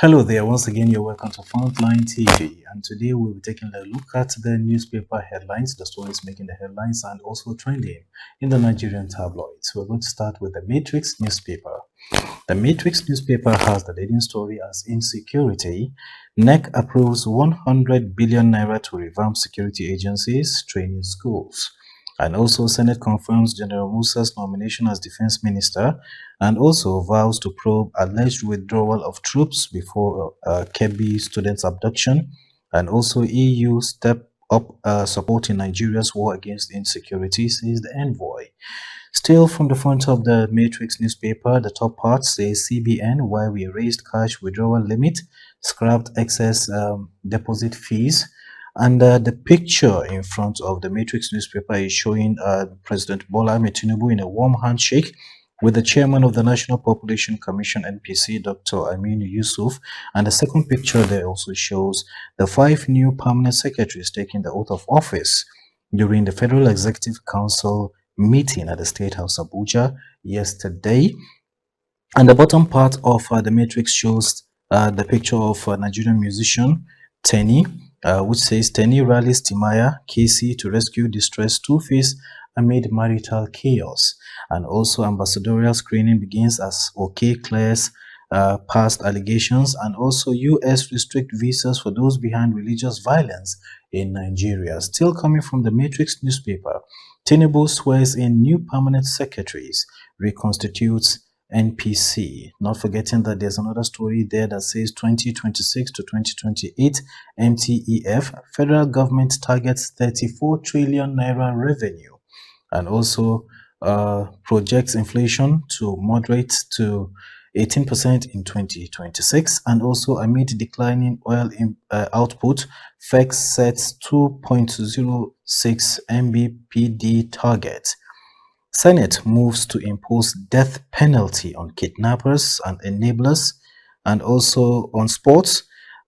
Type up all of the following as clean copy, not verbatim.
Hello there, once again, you're welcome to Frontline TV, and today we'll be taking a look at the newspaper headlines, the stories making the headlines, and also trending in the Nigerian tabloids. We're going to start with the Matrix newspaper. The Matrix newspaper has the leading story as insecurity. NEC approves 100 billion naira to revamp security agencies, training schools. And also, Senate confirms General Musa's nomination as defense minister and also vows to probe alleged withdrawal of troops before Kebbi students' abduction. And also, EU step up supporting Nigeria's war against insecurity, says the envoy. Still from the front of the Matrix newspaper, the top part says CBN, why we raised cash withdrawal limit, scrapped excess deposit fees. And the picture in front of the Matrix newspaper is showing President Bola Ahmed Tinubu in a warm handshake with the chairman of the National Population Commission NPC, Dr. Aminu Yusuf. And the second picture there also shows the 5 new permanent secretaries taking the oath of office during the Federal Executive Council meeting at the State House Abuja yesterday. And the bottom part of the Matrix shows the picture of a Nigerian musician Tenny, which says Tenny rallies Timaya KC to rescue distressed Two-Face amid marital chaos. And also ambassadorial screening begins as OK clears past allegations, and also US restrict visas for those behind religious violence in Nigeria. Still coming from the Matrix newspaper, Tinubu swears in new permanent secretaries, reconstitutes NPC. Not forgetting that there's another story there that says 2026 to 2028 MTEF, federal government targets 34 trillion naira revenue, and also projects inflation to moderate to 18% in 2026. And also amid declining oil output, FEC sets 2.06 mbpd target. Senate moves to impose death penalty on kidnappers and enablers. And also on sports,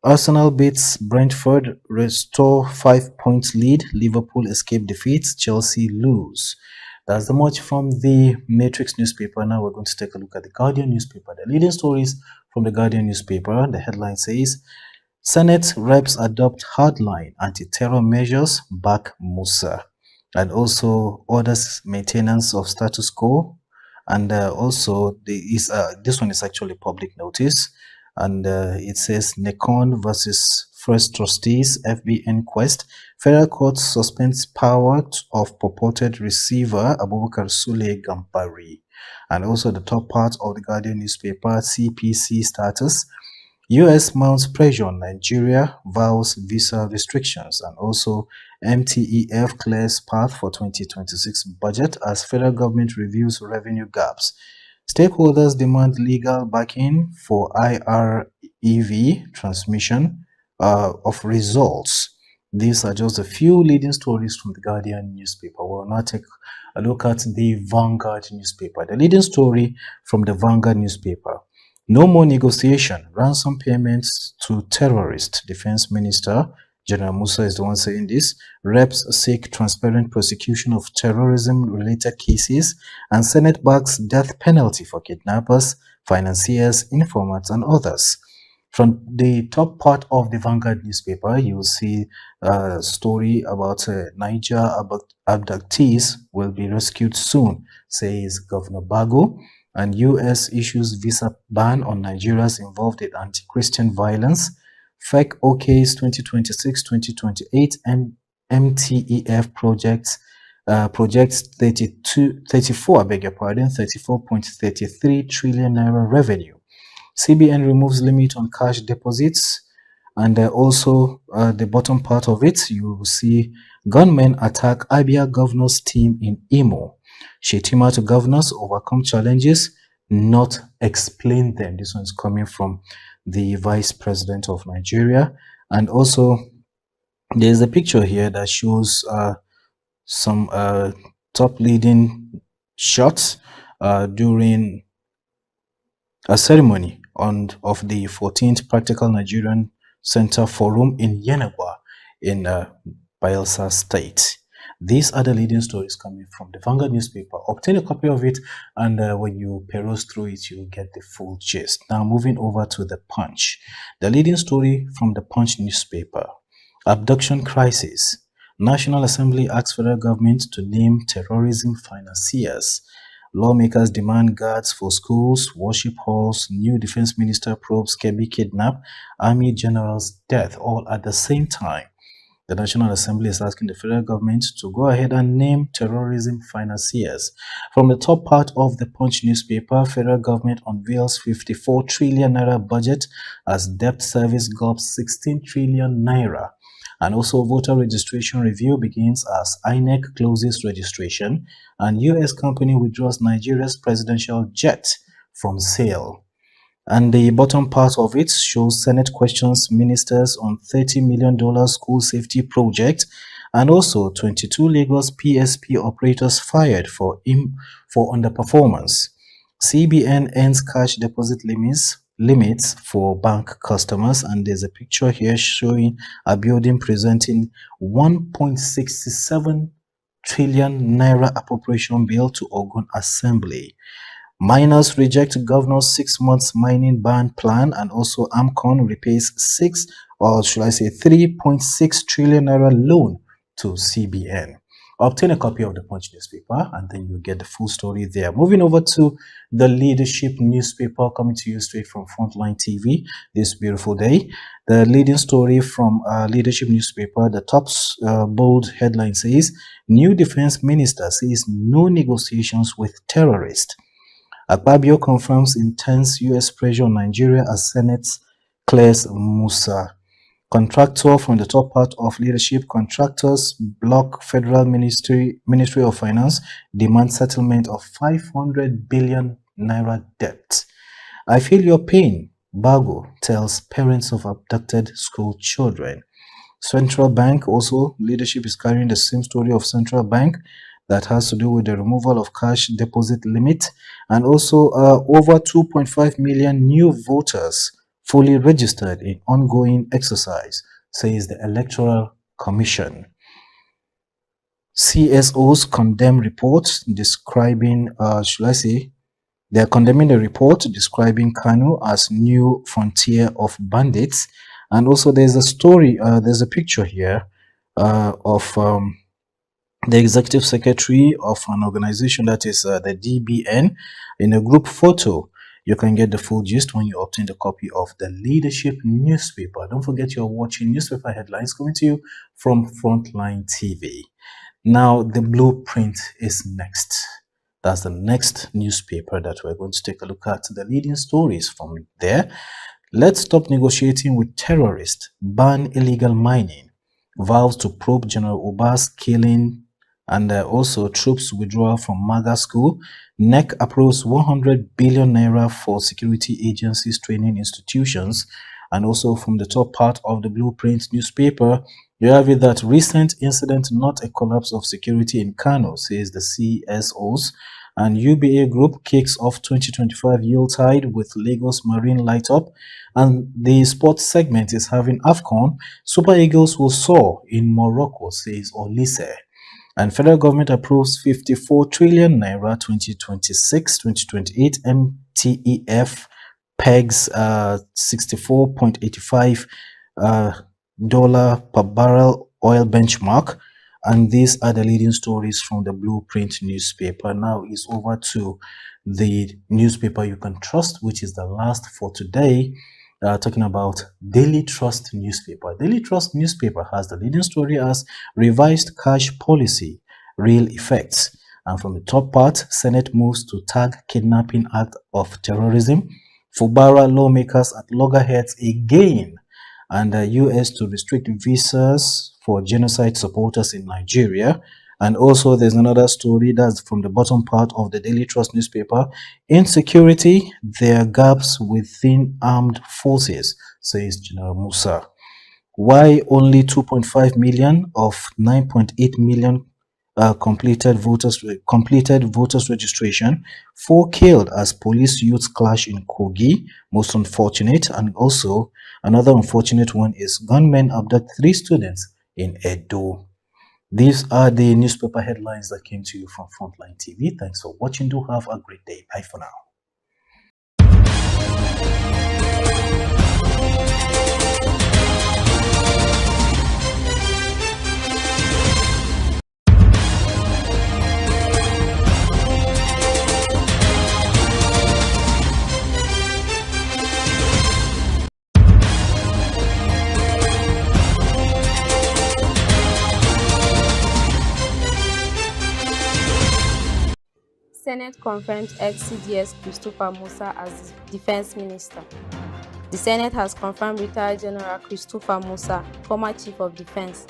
Arsenal beats Brentford, restore 5-point lead. Liverpool escape defeat, Chelsea lose. That's the much from the Matrix newspaper. Now we're going to take a look at the Guardian newspaper. The leading stories from the Guardian newspaper. The headline says, Senate reps adopt hardline anti-terror measures, back Musa. And also orders maintenance of status quo. And also this one is actually public notice. And it says NECON versus First Trustees, FBN Quest. Federal Court suspends power of purported receiver Abubakar Sule Gambari. And also the top part of the Guardian newspaper, CPC status. US mounts pressure on Nigeria, vows visa restrictions. And also MTEF clears path for 2026 budget as federal government reviews revenue gaps. Stakeholders demand legal backing for IREV transmission of results. These are just a few leading stories from the Guardian newspaper. We'll now take a look at the Vanguard newspaper. The leading story from the Vanguard newspaper. No more negotiation, ransom payments to terrorist. Defense Minister General Musa is the one saying this. Reps seek transparent prosecution of terrorism-related cases, and Senate backs death penalty for kidnappers, financiers, informants, and others. From the top part of the Vanguard newspaper, you will see a story about Niger abductees will be rescued soon, says Governor Bago. And US issues visa ban on Nigerians involved in anti-Christian violence. FEC OK's 2026-2028 MTEF projects 34.33 trillion naira revenue. CBN removes limit on cash deposits. And also the bottom part of it, you will see gunmen attack Abia governor's team in Imo. Shetima to governors overcome challenges, not explain them. This one's coming from the Vice President of Nigeria. And also there's a picture here that shows some top leading shots during a ceremony of the 14th Practical Nigerian Center Forum in Yenagwa in Bayelsa State. These are the leading stories coming from the Vanguard newspaper. Obtain a copy of it, and when you peruse through it, you get the full gist. Now, moving over to the Punch. The leading story from the Punch newspaper: abduction crisis. National Assembly asks federal government to name terrorism financiers. Lawmakers demand guards for schools, worship halls. New defense minister probes Kebbi kidnap. Army general's death, all at the same time. The National Assembly is asking the federal government to go ahead and name terrorism financiers. From the top part of the Punch newspaper, federal government unveils 54 trillion naira budget as debt service gulps 16 trillion naira. And also, voter registration review begins as INEC closes registration, and U.S. company withdraws Nigeria's presidential jet from sale. And the bottom part of it shows Senate questions ministers on $30 million school safety project, and also 22 Lagos PSP operators fired for underperformance. CBN ends cash deposit limits for bank customers, and there's a picture here showing a building presenting 1.67 trillion naira appropriation bill to Ogun Assembly. Miners reject governor's 6 months mining ban plan, and also AMCON repays 3.6 trillion naira loan to CBN. Obtain a copy of the Punch newspaper, and then you get the full story there. Moving over to the Leadership newspaper, coming to you straight from Frontline TV this beautiful day. The leading story from Leadership newspaper, the top bold headline says, New Defense Minister says no negotiations with terrorists. Akpabio confirms intense U.S. pressure on Nigeria as Senate clears Musa. Contractor from the top part of Leadership: contractors block Federal Ministry of Finance, demand settlement of 500 billion naira debt. I feel your pain, Bago tells parents of abducted school children. Central Bank, also Leadership is carrying the same story of Central Bank that has to do with the removal of cash deposit limit, and also over 2.5 million new voters fully registered in ongoing exercise, says the Electoral Commission. CSOs condemn reports describing, they're condemning the report describing Kanu as new frontier of bandits. And also there's a story, there's a picture here of the executive secretary of an organization that is the DBN in a group photo. You can get the full gist when you obtain the copy of the Leadership newspaper. Don't forget you're watching newspaper headlines coming to you from Frontline TV. Now, the Blueprint is next. That's the next newspaper that we're going to take a look at. The leading stories from there. Let's stop negotiating with terrorists. Ban illegal mining. Vows to probe General Uba's killing, and also troops withdrawal from MAGA school. NEC approves 100 billion naira for security agencies training institutions. And also from the top part of the Blueprint newspaper, you have it that recent incident not a collapse of security in Kano, says the CSOs. And UBA Group kicks off 2025 Yuletide with Lagos Marine Light Up. And the sports segment is having AFCON. Super Eagles will soar in Morocco, says Olise. And federal government approves 54 trillion naira 2026-2028 MTEF pegs 64.85 dollar per barrel oil benchmark. And these are the leading stories from the Blueprint newspaper. Now is over to the newspaper you can trust, which is the last for today. Talking about Daily Trust newspaper. Daily Trust newspaper has the leading story as revised cash policy, real effects. And from the top part, Senate moves to tag kidnapping act of terrorism. Fubara lawmakers at loggerheads again. And the U.S. to restrict visas for genocide supporters in Nigeria. And also there's another story that's from the bottom part of the Daily Trust newspaper. Insecurity, there are gaps within armed forces, says General Musa. Why only 2.5 million of 9.8 million completed voters registration? 4 killed as police youths clash in Kogi, most unfortunate. And also another unfortunate one is gunmen abduct 3 students in Edo. These are the newspaper headlines that came to you from Frontline TV. Thanks for watching. Do have a great day. Bye for now. Senate confirms ex-CDS Christopher Musa as the Defense Minister. The Senate has confirmed retired General Christopher Musa, former Chief of Defense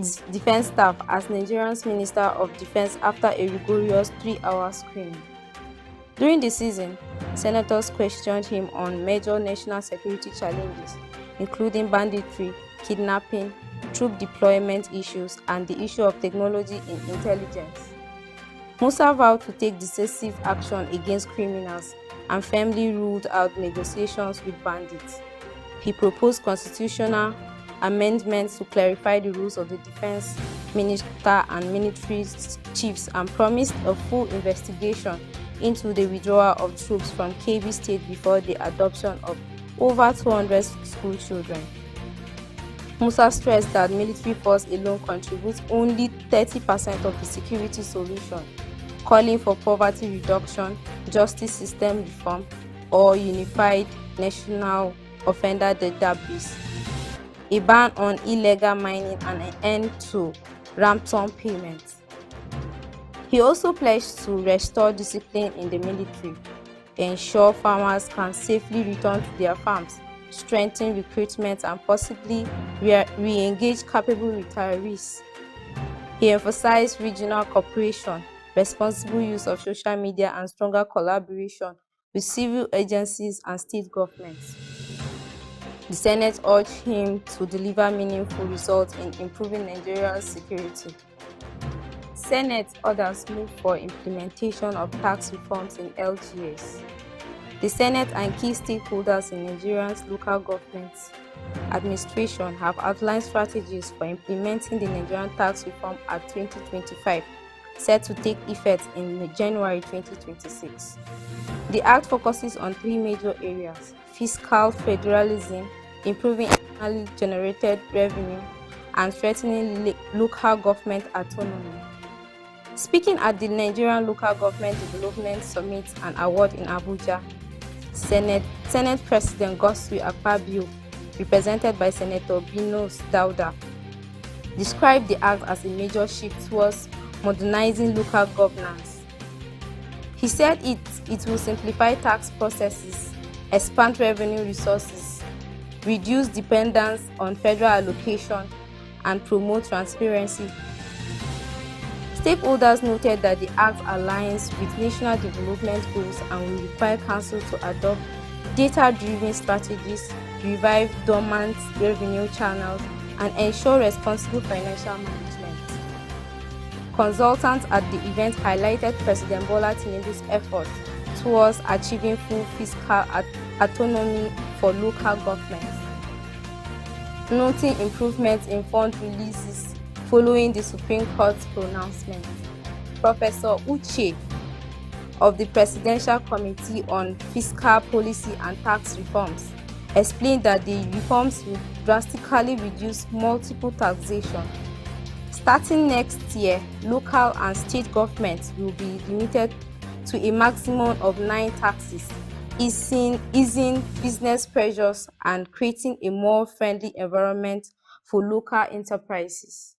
Staff, as Nigeria's Minister of Defense after a rigorous 3-hour screening. During the season, senators questioned him on major national security challenges, including banditry, kidnapping, troop deployment issues, and the issue of technology in intelligence. Musa vowed to take decisive action against criminals and firmly ruled out negotiations with bandits. He proposed constitutional amendments to clarify the rules of the defense minister and military chiefs and promised a full investigation into the withdrawal of troops from Kebbi State before the adoption of over 200 school children. Musa stressed that military force alone contributes only 30% of the security solution, calling for poverty reduction, justice system reform, or unified national offender database, a ban on illegal mining, and an end to ransom payments. He also pledged to restore discipline in the military, ensure farmers can safely return to their farms, strengthen recruitment, and possibly re-engage capable retirees. He emphasized regional cooperation, responsible use of social media, and stronger collaboration with civil agencies and state governments. The Senate urged him to deliver meaningful results in improving Nigeria's security. Senate orders move for implementation of tax reforms in LGS. The Senate and key stakeholders in Nigeria's local government administration have outlined strategies for implementing the Nigerian Tax Reform Act 2025, set to take effect in January 2026. The Act focuses on 3 major areas: fiscal federalism, improving internally generated revenue, and strengthening local government autonomy. Speaking at the Nigerian Local Government Development Summit and Award in Abuja, Senate President Godswill Akpabio, represented by Senator Binos Dauda, described the act as a major shift towards modernizing local governance. He said it will simplify tax processes, expand revenue resources, reduce dependence on federal allocation, and promote transparency. Stakeholders noted that the act aligns with national development goals and will require council to adopt data-driven strategies, revive dormant revenue channels, and ensure responsible financial management. Consultants at the event highlighted President Bola Tinubu's efforts towards achieving full fiscal autonomy for local governments, noting improvements in fund releases following the Supreme Court's pronouncement. Professor Uche of the Presidential Committee on Fiscal Policy and Tax Reforms explained that the reforms will drastically reduce multiple taxation. Starting next year, local and state governments will be limited to a maximum of 9 taxes, easing business pressures and creating a more friendly environment for local enterprises.